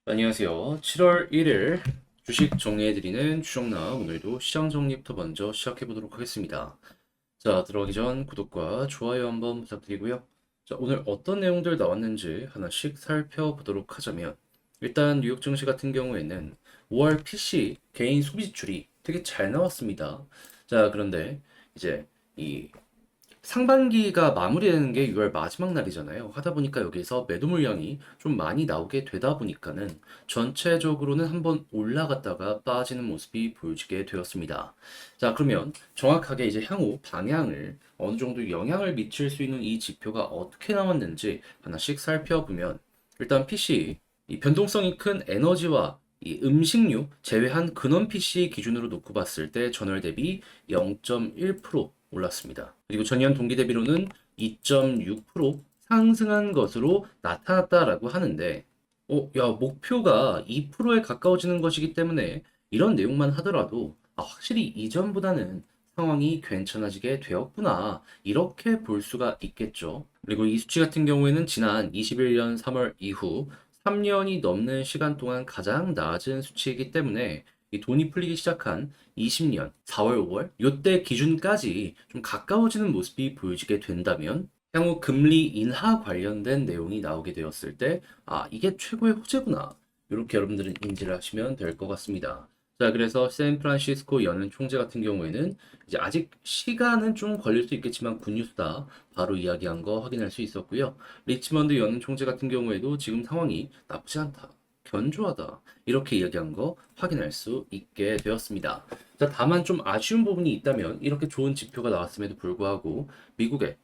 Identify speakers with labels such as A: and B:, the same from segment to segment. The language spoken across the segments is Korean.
A: 안녕하세요. 7월 1일 주식 정리해드리는 추정나 오늘도 시장 정리부터 먼저 시작해보도록 하겠습니다. 자, 들어가기 전 구독과 좋아요 한번 부탁드리고요. 자, 오늘 어떤 내용들 나왔는지 하나씩 살펴보도록 하자면 일단 뉴욕 증시 같은 경우에는 5월 PC 개인 소비 지출이 되게 잘 나왔습니다. 자, 그런데 이제 이 상반기가 마무리되는 게 6월 마지막 날이잖아요. 하다 보니까 여기서 매도 물량이 좀 많이 나오게 되다 보니까는 전체적으로는 한번 올라갔다가 빠지는 모습이 보여지게 되었습니다. 자, 그러면 정확하게 이제 향후 방향을 어느 정도 영향을 미칠 수 있는 이 지표가 어떻게 나왔는지 하나씩 살펴보면 일단 PC, 이 변동성이 큰 에너지와 이 음식료 제외한 근원 PC 기준으로 놓고 봤을 때 전월 대비 0.1% 올랐습니다. 그리고 전년 동기 대비로는 2.6% 상승한 것으로 나타났다라고 하는데, 야, 목표가 2%에 가까워지는 것이기 때문에 이런 내용만 하더라도 확실히 이전보다는 상황이 괜찮아지게 되었구나. 이렇게 볼 수가 있겠죠. 그리고 이 수치 같은 경우에는 지난 21년 3월 이후 3년이 넘는 시간 동안 가장 낮은 수치이기 때문에 이 돈이 풀리기 시작한 20년 4월, 5월 요때 기준까지 좀 가까워지는 모습이 보여지게 된다면 향후 금리 인하 관련된 내용이 나오게 되었을 때 이게 최고의 호재구나. 이렇게 여러분들은 인지를 하시면 될 것 같습니다. 자, 그래서 샌프란시스코 연은 총재 같은 경우에는 이제 아직 시간은 좀 걸릴 수 있겠지만 굿뉴스다. 바로 이야기한 거 확인할 수 있었고요. 리치먼드 연은 총재 같은 경우에도 지금 상황이 나쁘지 않다. 견조하다. 이렇게 이야기한 거 확인할 수 있게 되었습니다. 자, 다만 좀 아쉬운 부분이 있다면 이렇게 좋은 지표가 나왔음에도 불구하고 미국의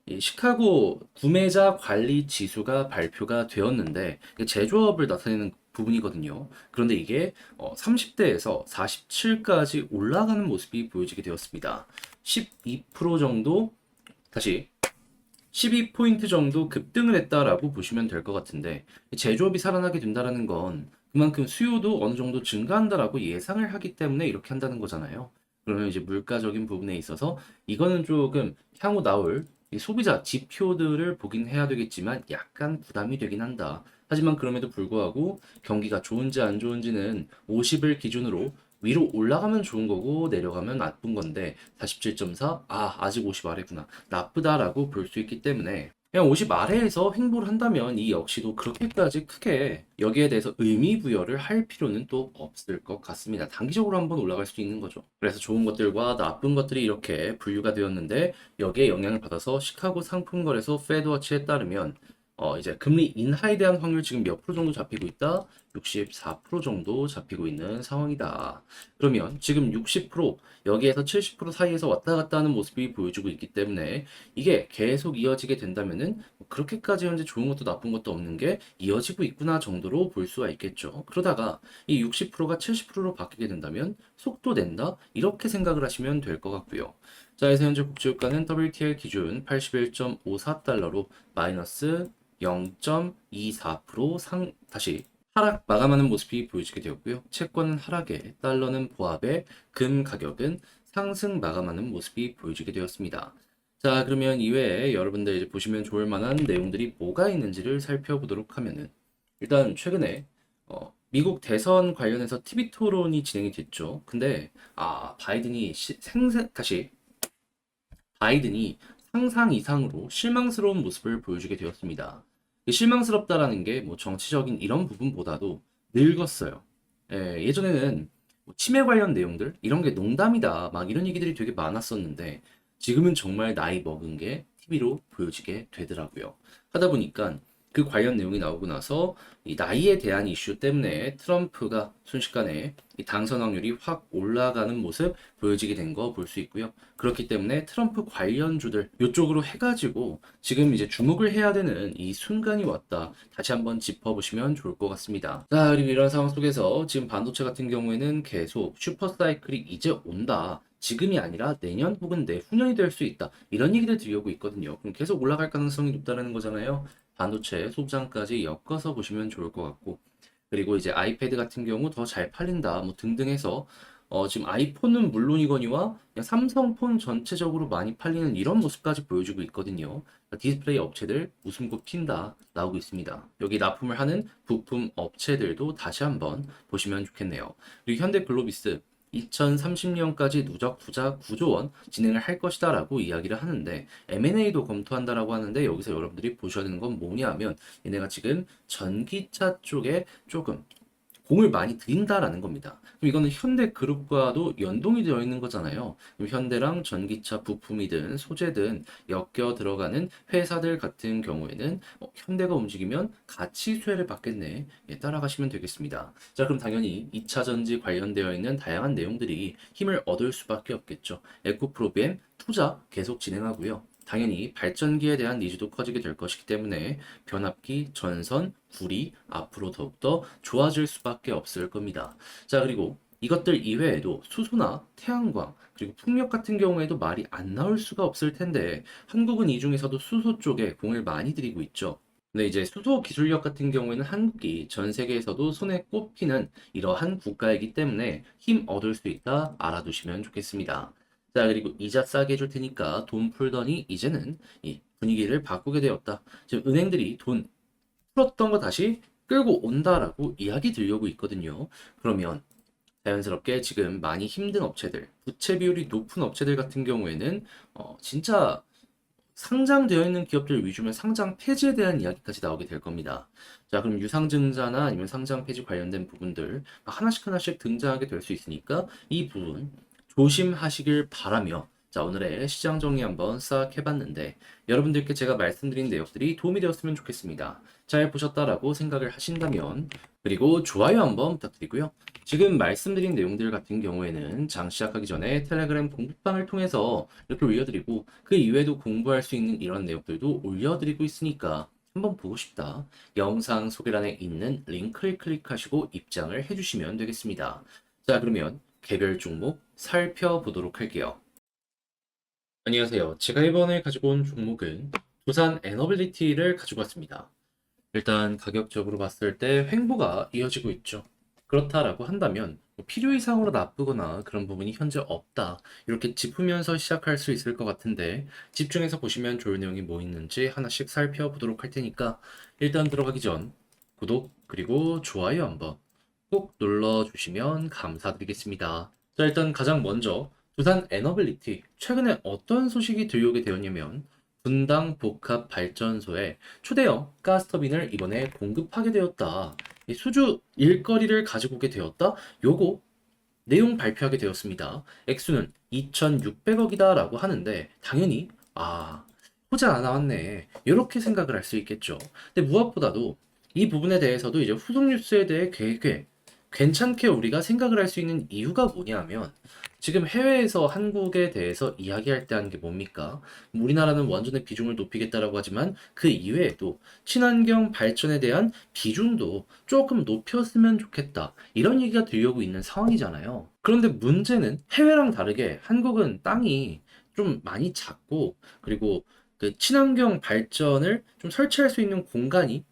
A: 이 시카고 구매자 관리 지수가 발표가 되었는데 이게 제조업을 나타내는 부분이거든요. 그런데 이게 30대에서 47까지 올라가는 모습이 보여지게 되었습니다. 12% 정도 다시 12포인트 정도 급등을 했다라고 보시면 될 것 같은데 제조업이 살아나게 된다라는 건 그만큼 수요도 어느 정도 증가한다라고 예상을 하기 때문에 이렇게 한다는 거잖아요. 그러면 이제 물가적인 부분에 있어서 이거는 조금 향후 나올 이 소비자 지표들을 보긴 해야 되겠지만 약간 부담이 되긴 한다. 하지만 그럼에도 불구하고 경기가 좋은지 안 좋은지는 50을 기준으로 위로 올라가면 좋은 거고 내려가면 나쁜 건데 47.4? 아직 50 아래구나. 나쁘다라고 볼 수 있기 때문에 그냥 50 아래에서 횡보를 한다면 이 역시도 그렇게까지 크게 여기에 대해서 의미 부여를 할 필요는 또 없을 것 같습니다. 단기적으로 한번 올라갈 수 있는 거죠. 그래서 좋은 것들과 나쁜 것들이 이렇게 분류가 되었는데 여기에 영향을 받아서 시카고 상품거래소 페드워치에 따르면 이제 금리 인하에 대한 확률 지금 몇 프로 정도 잡히고 있다? 64% 정도 잡히고 있는 상황이다. 그러면 지금 60% 여기에서 70% 사이에서 왔다 갔다 하는 모습이 보여주고 있기 때문에 이게 계속 이어지게 된다면은 뭐 그렇게까지 현재 좋은 것도 나쁜 것도 없는 게 이어지고 있구나 정도로 볼 수가 있겠죠. 그러다가 이 60%가 70%로 바뀌게 된다면 속도 낸다? 이렇게 생각을 하시면 될 것 같고요. 자, 그래서 현재 국제유가는 WTI 기준 81.54달러로 마이너스 0.24% 다시 하락 마감하는 모습이 보여지게 되었고요. 채권은 하락에, 달러는 보합에, 금 가격은 상승 마감하는 모습이 보여지게 되었습니다. 자, 그러면 이외에 여러분들 이제 보시면 좋을 만한 내용들이 뭐가 있는지를 살펴보도록 하면은 일단 최근에 미국 대선 관련해서 TV 토론이 진행이 됐죠. 근데 바이든이 바이든이 상상 이상으로 실망스러운 모습을 보여주게 되었습니다. 실망스럽다라는 게 뭐 정치적인 이런 부분보다도 늙었어요. 예전에는 뭐 치매 관련 내용들 이런 게 농담이다 막 이런 얘기들이 되게 많았었는데 지금은 정말 나이 먹은 게 TV로 보여지게 되더라고요. 하다 보니까 그 관련 내용이 나오고 나서 이 나이에 대한 이슈 때문에 트럼프가 순식간에 이 당선 확률이 확 올라가는 모습 보여지게 된 거 볼 수 있고요. 그렇기 때문에 트럼프 관련주들 이쪽으로 해가지고 지금 이제 주목을 해야 되는 이 순간이 왔다. 다시 한번 짚어보시면 좋을 것 같습니다. 자, 그리고 이런 상황 속에서 지금 반도체 같은 경우에는 계속 슈퍼사이클이 이제 온다. 지금이 아니라 내년 혹은 내후년이 될 수 있다. 이런 얘기를 드리고 있거든요. 그럼 계속 올라갈 가능성이 높다는 거잖아요. 반도체 소비장까지 엮어서 보시면 좋을 것 같고 그리고 이제 아이패드 같은 경우 더 잘 팔린다 뭐 등등 해서 지금 아이폰은 물론이거니와 그냥 삼성폰 전체적으로 많이 팔리는 이런 모습까지 보여주고 있거든요. 디스플레이 업체들 웃음꽃 핀다 나오고 있습니다. 여기 납품을 하는 부품 업체들도 다시 한번 보시면 좋겠네요. 그리고 현대글로비스 2030년까지 누적 투자 9조 원 진행을 할 것이다 라고 이야기를 하는데 M&A도 검토한다라고 하는데 여기서 여러분들이 보셔야 되는 건 뭐냐면 얘네가 지금 전기차 쪽에 조금 공을 많이 들인다라는 겁니다. 그럼 이거는 현대그룹과도 연동이 되어 있는 거잖아요. 그럼 현대랑 전기차 부품이든 소재든 엮여 들어가는 회사들 같은 경우에는 현대가 움직이면 같이 수혜를 받겠네. 예, 따라가시면 되겠습니다. 자, 그럼 당연히 2차 전지 관련되어 있는 다양한 내용들이 힘을 얻을 수밖에 없겠죠. 에코프로비엠 투자 계속 진행하고요. 당연히 발전기에 대한 니즈도 커지게 될 것이기 때문에 변압기, 전선, 구리 앞으로 더욱더 좋아질 수밖에 없을 겁니다. 자, 그리고 이것들 이외에도 수소나 태양광, 그리고 풍력 같은 경우에도 말이 안 나올 수가 없을 텐데 한국은 이 중에서도 수소 쪽에 공을 많이 들이고 있죠. 근데 이제 수소 기술력 같은 경우에는 한국이 전 세계에서도 손에 꼽히는 이러한 국가이기 때문에 힘 얻을 수 있다 알아두시면 좋겠습니다. 자, 그리고 이자 싸게 해줄 테니까 돈 풀더니 이제는 이 분위기를 바꾸게 되었다. 지금 은행들이 돈 풀었던 거 다시 끌고 온다라고 이야기 들려고 있거든요. 그러면 자연스럽게 지금 많이 힘든 업체들, 부채 비율이 높은 업체들 같은 경우에는 진짜 상장되어 있는 기업들 위주면 상장 폐지에 대한 이야기까지 나오게 될 겁니다. 자, 그럼 유상증자나 아니면 상장 폐지 관련된 부분들 하나씩 하나씩 등장하게 될 수 있으니까 이 부분 조심하시길 바라며 자, 오늘의 시장 정리 한번 싹 해봤는데 여러분들께 제가 말씀드린 내용들이 도움이 되었으면 좋겠습니다. 잘 보셨다라고 생각을 하신다면 그리고 좋아요 한번 부탁드리고요. 지금 말씀드린 내용들 같은 경우에는 장 시작하기 전에 텔레그램 공부방을 통해서 이렇게 올려드리고 그 이외에도 공부할 수 있는 이런 내용들도 올려드리고 있으니까 한번 보고 싶다. 영상 소개란에 있는 링크를 클릭하시고 입장을 해주시면 되겠습니다. 자, 그러면 개별 종목 살펴보도록 할게요. 안녕하세요. 제가 이번에 가지고 온 종목은 두산 에너빌리티를 가지고 왔습니다. 일단 가격적으로 봤을 때 횡보가 이어지고 있죠. 그렇다라고 한다면 뭐 필요 이상으로 나쁘거나 그런 부분이 현재 없다. 이렇게 짚으면서 시작할 수 있을 것 같은데 집중해서 보시면 좋을 내용이 뭐 있는지 하나씩 살펴보도록 할 테니까 일단 들어가기 전 구독 그리고 좋아요 한번 꼭 눌러주시면 감사드리겠습니다. 자, 일단 가장 먼저 두산 에너빌리티 최근에 어떤 소식이 들려오게 되었냐면 분당 복합 발전소에 초대형 가스터빈을 이번에 공급하게 되었다. 이 수주 일거리를 가지고 오게 되었다. 요거 내용 발표하게 되었습니다. 액수는 2,600억이다 라고 하는데 당연히 후자 안 나왔네. 이렇게 생각을 할 수 있겠죠. 근데 무엇보다도 이 부분에 대해서도 이제 후속 뉴스에 대해 꽤 괜찮게 우리가 생각을 할 수 있는 이유가 뭐냐면 지금 해외에서 한국에 대해서 이야기할 때 하는 게 뭡니까? 우리나라는 원전의 비중을 높이겠다라고 하지만 그 이외에도 친환경 발전에 대한 비중도 조금 높였으면 좋겠다. 이런 얘기가 들려오고 있는 상황이잖아요. 그런데 문제는 해외랑 다르게 한국은 땅이 좀 많이 작고 그리고 그 친환경 발전을 좀 설치할 수 있는 공간이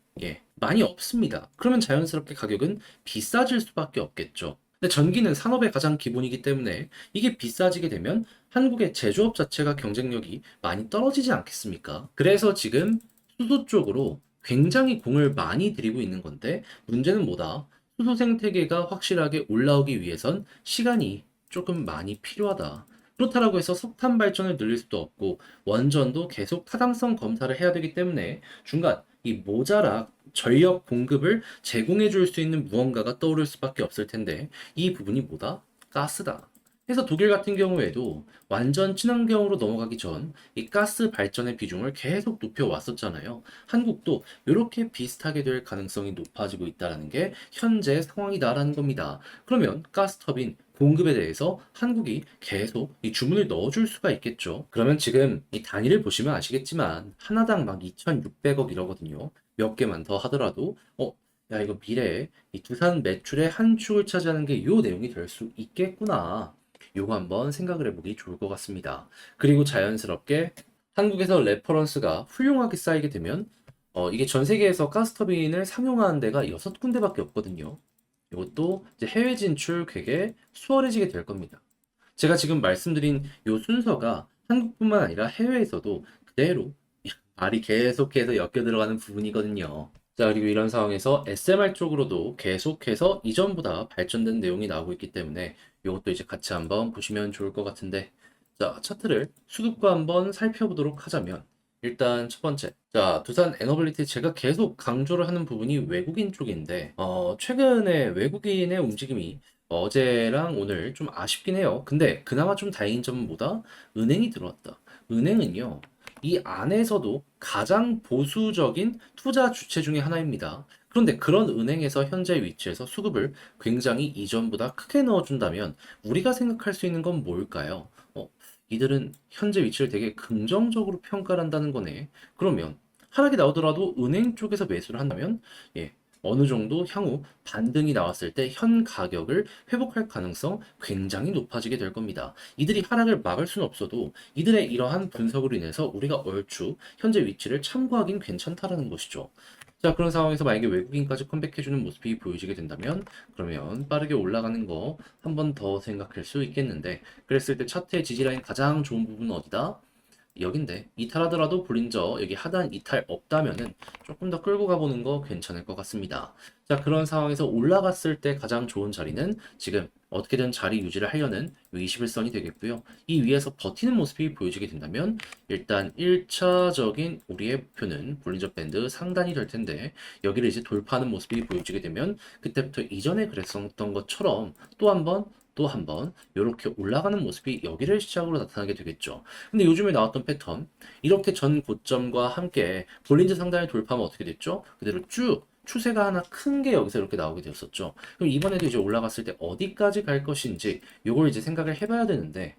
A: 많이 없습니다. 그러면 자연스럽게 가격은 비싸질 수밖에 없겠죠. 근데 전기는 산업의 가장 기본이기 때문에 이게 비싸지게 되면 한국의 제조업 자체가 경쟁력이 많이 떨어지지 않겠습니까? 그래서 지금 수소 쪽으로 굉장히 공을 많이 들이고 있는 건데 문제는 뭐다? 수소 생태계가 확실하게 올라오기 위해선 시간이 조금 많이 필요하다. 그렇다라고 해서 석탄 발전을 늘릴 수도 없고 원전도 계속 타당성 검사를 해야 되기 때문에 중간 이 모자라 전력 공급을 제공해 줄 수 있는 무언가가 떠오를 수밖에 없을 텐데 이 부분이 뭐다? 가스다. 그래서 독일 같은 경우에도 완전 친환경으로 넘어가기 전 이 가스 발전의 비중을 계속 높여 왔었잖아요. 한국도 이렇게 비슷하게 될 가능성이 높아지고 있다는 게 현재 상황이다라는 겁니다. 그러면 가스터빈 공급에 대해서 한국이 계속 이 주문을 넣어줄 수가 있겠죠. 그러면 지금 이 단위를 보시면 아시겠지만 하나당 막 2,600억 이러거든요. 몇 개만 더 하더라도 야 이거 미래에 이 두산 매출의 한 축을 차지하는 게 요 내용이 될 수 있겠구나. 요거 한번 생각을 해보기 좋을 것 같습니다. 그리고 자연스럽게 한국에서 레퍼런스가 훌륭하게 쌓이게 되면 이게 전 세계에서 가스터빈을 상용하는 데가 6군데밖에 없거든요. 이것도 이제 해외 진출 되게 수월해지게 될 겁니다. 제가 지금 말씀드린 요 순서가 한국뿐만 아니라 해외에서도 그대로 말이 계속해서 엮여 들어가는 부분이거든요. 자, 그리고 이런 상황에서 SMR 쪽으로도 계속해서 이전보다 발전된 내용이 나오고 있기 때문에 이것도 이제 같이 한번 보시면 좋을 것 같은데, 자, 차트를 수급과 한번 살펴보도록 하자면, 일단 첫 번째, 자, 두산 에너빌리티 제가 계속 강조를 하는 부분이 외국인 쪽인데, 최근에 외국인의 움직임이 어제랑 오늘 좀 아쉽긴 해요. 근데 그나마 좀 다행인 점은 뭐다? 은행이 들어왔다. 은행은요, 이 안에서도 가장 보수적인 투자 주체 중에 하나입니다. 그런데 그런 은행에서 현재 위치에서 수급을 굉장히 이전보다 크게 넣어준다면 우리가 생각할 수 있는 건 뭘까요? 이들은 현재 위치를 되게 긍정적으로 평가를 한다는 거네. 그러면 하락이 나오더라도 은행 쪽에서 매수를 한다면 예, 어느 정도 향후 반등이 나왔을 때 현 가격을 회복할 가능성 굉장히 높아지게 될 겁니다. 이들이 하락을 막을 수는 없어도 이들의 이러한 분석으로 인해서 우리가 얼추 현재 위치를 참고하긴 괜찮다라는 것이죠. 자, 그런 상황에서 만약에 외국인까지 컴백해주는 모습이 보여지게 된다면 그러면 빠르게 올라가는 거 한 번 더 생각할 수 있겠는데, 그랬을 때 차트의 지지라인 가장 좋은 부분은 어디다? 여긴데 이탈하더라도 볼린저 여기 하단 이탈 없다면은 조금 더 끌고 가보는 거 괜찮을 것 같습니다. 자, 그런 상황에서 올라갔을 때 가장 좋은 자리는 지금 어떻게든 자리 유지를 하려는 요 21선이 되겠고요. 이 위에서 버티는 모습이 보여지게 된다면 일단 1차적인 우리의 목표는 볼린저 밴드 상단이 될 텐데, 여기를 이제 돌파하는 모습이 보여지게 되면 그때부터 이전에 그랬었던 것처럼 또 한 번 이렇게 올라가는 모습이 여기를 시작으로 나타나게 되겠죠. 근데 요즘에 나왔던 패턴, 이렇게 전 고점과 함께 볼린저 상단을 돌파하면 어떻게 됐죠? 그대로 쭉 추세가 하나 큰 게 여기서 이렇게 나오게 되었었죠. 그럼 이번에도 이제 올라갔을 때 어디까지 갈 것인지 요걸 이제 생각을 해봐야 되는데,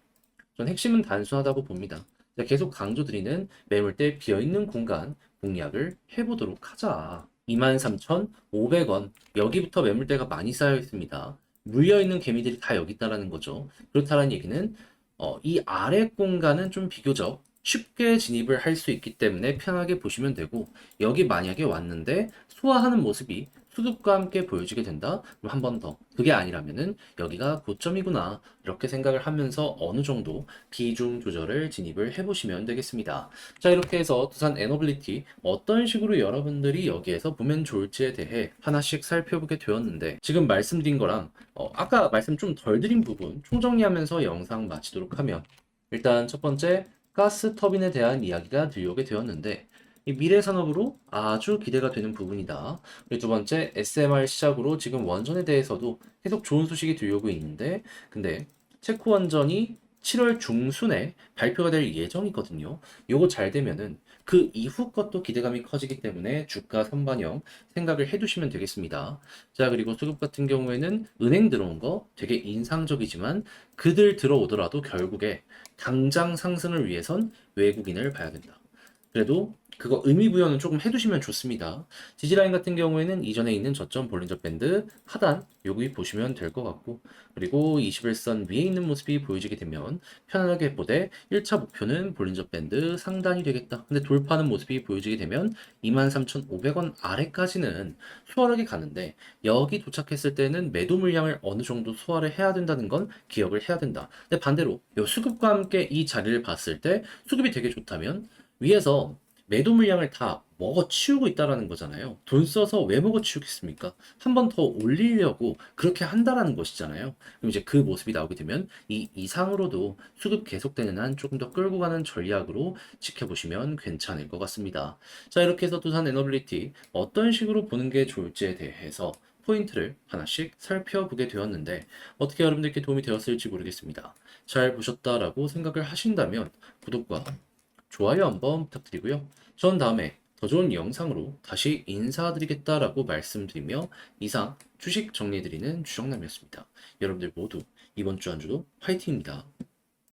A: 전 핵심은 단순하다고 봅니다. 계속 강조드리는 매물대 비어있는 공간 공략을 해보도록 하자. 23,500원, 여기부터 매물대가 많이 쌓여 있습니다. 물려있는 개미들이 다 여기 있다라는 거죠. 그렇다는 얘기는 이 아래 공간은 좀 비교적 쉽게 진입을 할 수 있기 때문에 편하게 보시면 되고, 여기 만약에 왔는데 소화하는 모습이 수급과 함께 보여지게 된다? 그럼 한 번 더. 그게 아니라면은 여기가 고점이구나. 이렇게 생각을 하면서 어느 정도 비중 조절을 진입을 해보시면 되겠습니다. 자, 이렇게 해서 두산 에너빌리티 어떤 식으로 여러분들이 여기에서 보면 좋을지에 대해 하나씩 살펴보게 되었는데, 지금 말씀드린 거랑 아까 말씀 좀 덜 드린 부분 총정리하면서 영상 마치도록 하면, 일단 첫 번째 가스 터빈에 대한 이야기가 들려오게 되었는데 이 미래 산업으로 아주 기대가 되는 부분이다. 그리고 두 번째 SMR 시작으로 지금 원전에 대해서도 계속 좋은 소식이 들려오고 있는데, 근데 체코 원전이 7월 중순에 발표가 될 예정이거든요. 요거 잘 되면은 그 이후 것도 기대감이 커지기 때문에 주가 선반영 생각을 해두시면 되겠습니다. 자, 그리고 수급 같은 경우에는 은행 들어온 거 되게 인상적이지만 그들 들어오더라도 결국에 당장 상승을 위해선 외국인을 봐야 된다. 그래도 그거 의미 부여는 조금 해두시면 좋습니다. 지지라인 같은 경우에는 이전에 있는 저점 볼린저 밴드 하단 여기 보시면 될 것 같고, 그리고 21선 위에 있는 모습이 보여지게 되면 편안하게 보되 1차 목표는 볼린저 밴드 상단이 되겠다. 근데 돌파하는 모습이 보여지게 되면 23,500원 아래까지는 수월하게 가는데, 여기 도착했을 때는 매도 물량을 어느 정도 소화를 해야 된다는 건 기억을 해야 된다. 근데 반대로 요 수급과 함께 이 자리를 봤을 때 수급이 되게 좋다면 위에서 매도 물량을 다 먹어치우고 있다라는 거잖아요. 돈 써서 왜 먹어치우겠습니까? 한 번 더 올리려고 그렇게 한다라는 것이잖아요. 그럼 이제 그 모습이 나오게 되면 이 이상으로도 수급 계속되는 한 조금 더 끌고 가는 전략으로 지켜보시면 괜찮을 것 같습니다. 자, 이렇게 해서 두산 에너빌리티 어떤 식으로 보는 게 좋을지에 대해서 포인트를 하나씩 살펴보게 되었는데 어떻게 여러분들께 도움이 되었을지 모르겠습니다. 잘 보셨다라고 생각을 하신다면 구독과 좋아요 한번 부탁드리고요. 전 다음에 더 좋은 영상으로 다시 인사드리겠다라고 말씀드리며 이상 주식 정리해드리는 주정남이었습니다. 여러분들 모두 이번 주 한 주도 화이팅입니다.